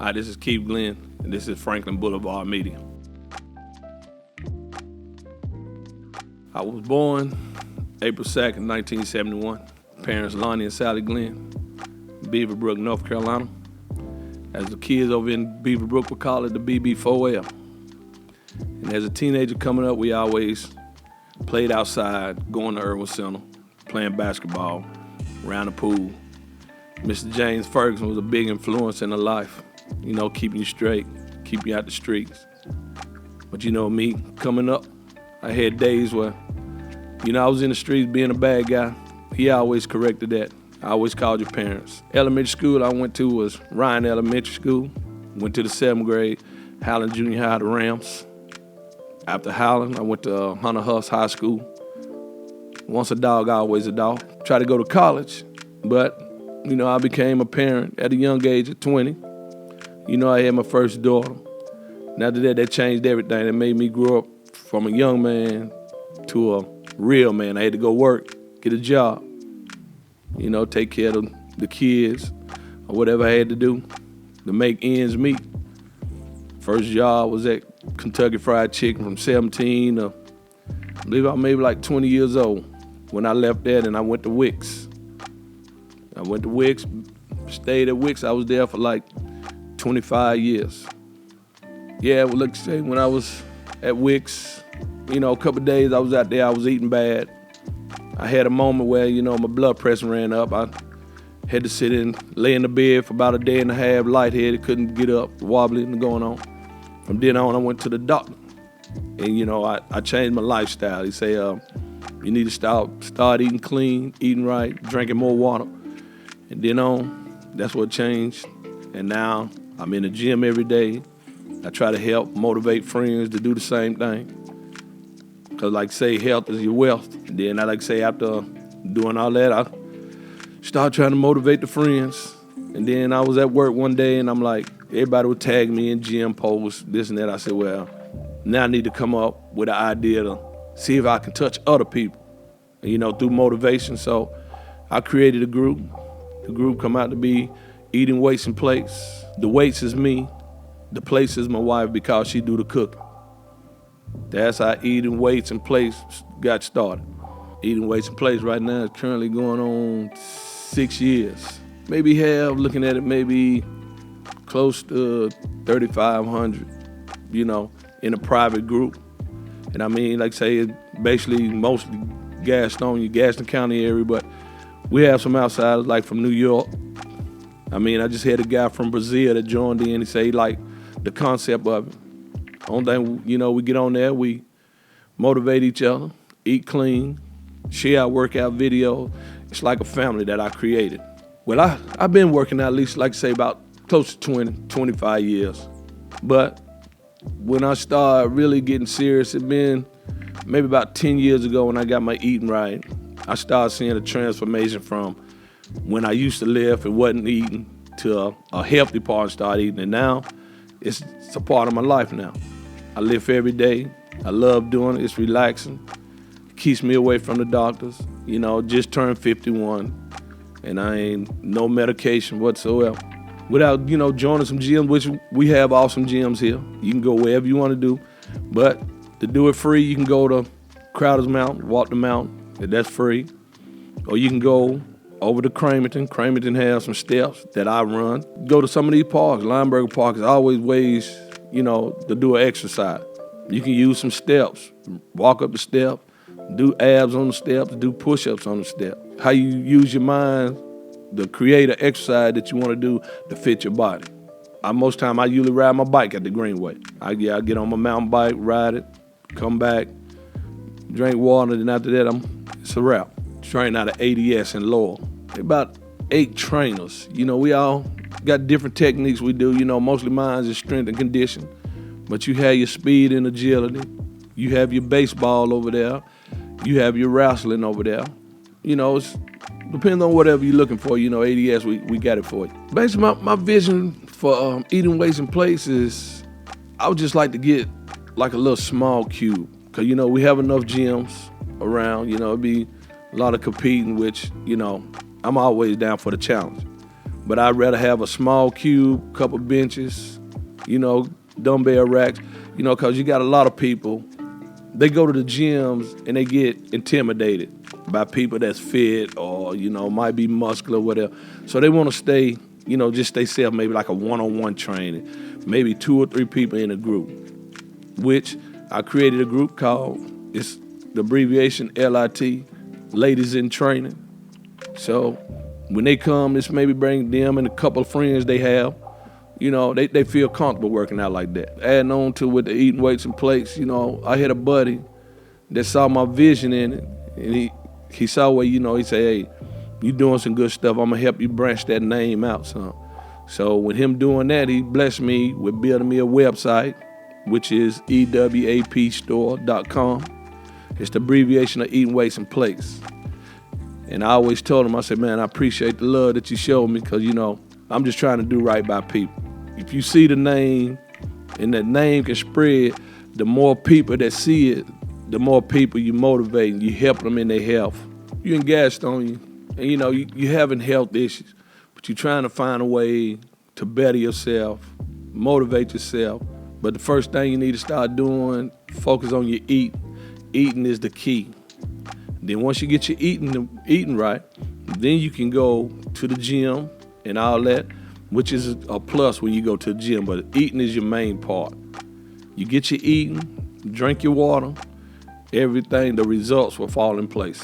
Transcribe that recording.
Hi, this is Keith Glenn, and this is Franklin Boulevard Media. I was born April 2nd, 1971. Parents Lonnie and Sally Glenn, Beaverbrook, North Carolina. As the kids over in Beaverbrook would call it, the BB4L. And as a teenager coming up, we always played outside, going to Irwin Center, playing basketball, around the pool. Mr. James Ferguson was a big influence in the life, keeping you straight, keeping you out the streets. But me, coming up, I had days where, I was in the streets being a bad guy. He always corrected that. I always called your parents. Elementary school I went to was Ryan Elementary School. Went to the 7th grade, Howland Junior High, the Rams. After Howland, I went to Hunter Huss High School. Once a dog, always a dog. Tried to go to college, but, I became a parent at a young age of 20. I had my first daughter. And after that changed everything. It made me grow up from a young man to a real man. I had to go work, get a job, take care of the kids or whatever I had to do to make ends meet. First job was at Kentucky Fried Chicken from 17 to, I believe I was maybe like 20 years old when I left that, and I went to Wicks. Stayed at Wicks. I was there for like 25 years. Yeah, well, let's say when I was at Wicks, a couple of days I was out there, I was eating bad. I had a moment where, my blood pressure ran up. I had to lay in the bed for about a day and a half, lightheaded, couldn't get up, wobbly and going on. From then on, I went to the doctor. And, I changed my lifestyle. He said, you need to start eating clean, eating right, drinking more water. And then on, that's what changed. And now I'm in the gym every day. I try to help motivate friends to do the same thing. Because like say, health is your wealth. And then I like say after doing all that, I started trying to motivate the friends. And then I was at work one day and I'm like, everybody would tag me in gym posts, this and that. I said, well, now I need to come up with an idea to see if I can touch other people, through motivation. So I created a group. The group come out to be Eating Weights and Plates. The weights is me. The place is my wife because she do the cooking. That's how Eating Weights and Plates got started. Eating Weights and Plates right now is currently going on 6 years. Maybe looking at it, maybe close to 3,500, in a private group. And I mean, like say, it's basically mostly Gastonia, Gaston County area, but we have some outsiders like from New York. I mean, I just had a guy from Brazil that joined in. He said he liked the concept of it. Only thing, we get on there, we motivate each other, eat clean, share our workout video. It's like a family that I created. Well, I've been working out at least, like say, about close to 25 years. But when I started really getting serious, it been maybe about 10 years ago when I got my eating right. I started seeing a transformation from when I used to live and wasn't eating to a healthy part and start eating. And now it's a part of my life now. I live every day. I love doing it. It's relaxing. It keeps me away from the doctors. Just turned 51 and I ain't no medication whatsoever. Without, joining some gyms, which we have awesome gyms here. You can go wherever you want to do. But to do it free, you can go to Crowder's Mountain, walk the mountain. That's free. Or you can go over to Cramerton. Cramerton has some steps that I run. Go to some of these parks. Lineberger Park is always ways, to do an exercise. You can use some steps, walk up the step, do abs on the steps, do push-ups on the step. How you use your mind to create an exercise that you want to do to fit your body. Most time I usually ride my bike at the Greenway. I get on my mountain bike, ride it, come back, drink water, and after that, it's a wrap. Train out of ADS in Lowell. About 8 trainers. We all got different techniques we do. Mostly mine is strength and condition. But you have your speed and agility. You have your baseball over there. You have your wrestling over there. It's depends on whatever you're looking for. ADS, we got it for you. Basically, my vision for Eating Weights and Plates is I would just like to get like a little small cube. Because, we have enough gyms around. It'd be a lot of competing, which, I'm always down for the challenge. But I'd rather have a small cube, couple benches, dumbbell racks, because you got a lot of people, they go to the gyms and they get intimidated by people that's fit or, might be muscular, whatever. So they want to stay, just stay safe, maybe like a one-on-one training, maybe 2 or 3 people in a group, which I created a group called, it's the abbreviation LIT, Ladies in Training. So when they come, it's maybe bring them and a couple of friends they have. They feel comfortable working out like that. Adding on to with the eating weights and plates, I had a buddy that saw my vision in it, and he saw where, he said, hey, you doing some good stuff. I'm gonna help you branch that name out some. So with him doing that, he blessed me with building me a website, which is ewapstore.com. It's the abbreviation of eating weights and plates. And I always told him, I said, man, I appreciate the love that you showed me because, I'm just trying to do right by people. If you see the name and that name can spread, the more people that see it, the more people you motivate and you help them in their health. You in Gastonia, and you having health issues, but you're trying to find a way to better yourself, motivate yourself. But the first thing you need to start doing, focus on your eating. Eating is the key. Then once you get your eating right, then you can go to the gym and all that, which is a plus when you go to the gym, but eating is your main part. You get your eating, drink your water, everything, the results will fall in place.